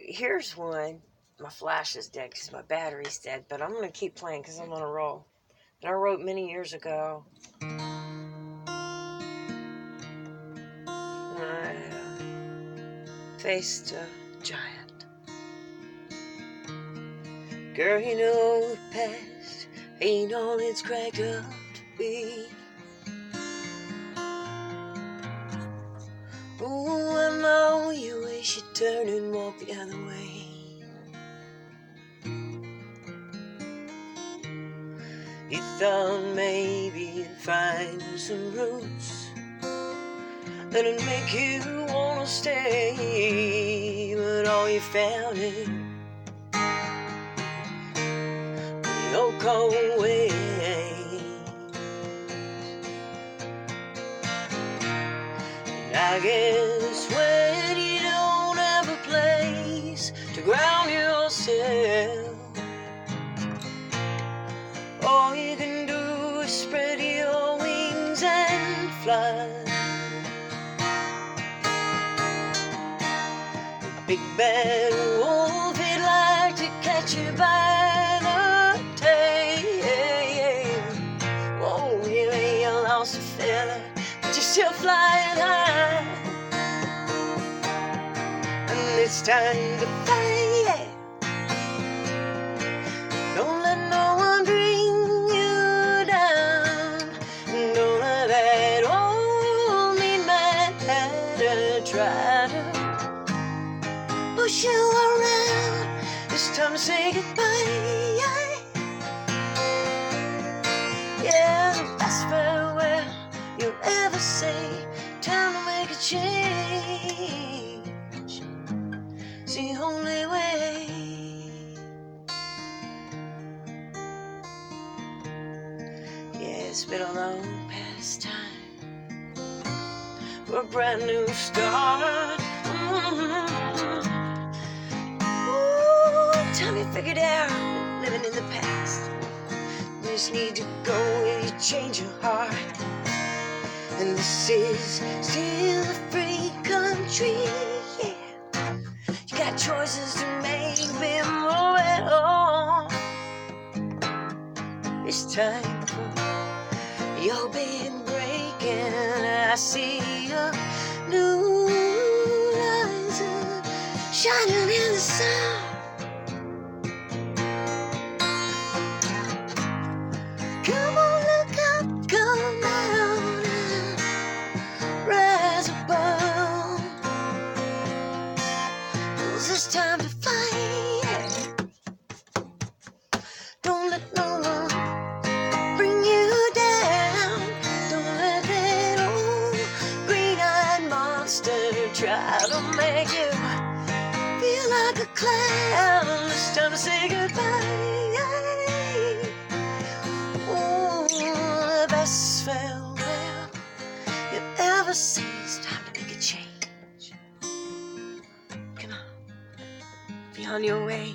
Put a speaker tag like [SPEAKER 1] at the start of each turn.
[SPEAKER 1] here's one. My flash is dead because my battery's dead, but I'm going to keep playing because I'm on a roll. That I wrote many years ago. I faced a giant. Girl, you know the past ain't all it's cracked up to be. Oh, I know you wish you'd turn and walk the other way. You thought maybe you'd find some roots that'd make you wanna stay, but all you found is your cold ways. And I guess when you don't have a place to ground yourself, all you can do is spread your wings and fly. The big bad wolf, he'd like to catch you by the tail. Whoa, you ain't lost a feather, but you're still flying high. And it's time to fly, yeah. Don't let no one bring you down. Don't let that old mean man try to push you around. It's time to say goodbye. Yeah, the best farewell you'll ever say. Time to make a change. It's the only way. It's been a long past time for a brand new start. Ooh, time you figured out living in the past. You just need to go and you change your heart. And this is still a free country, yeah. You got choices to make, baby, move it on. It's time for your big break, and I see a new rising, shining in the sun. Come on, look up, come down, and rise above. 'Cause it's time to fight. Don't let no one bring you down. Don't let that old green-eyed monster try to make you feel like a clown. It's time to say goodbye. Oh, the best farewell you'll ever say. It's time to make a change. Come on, be on your way.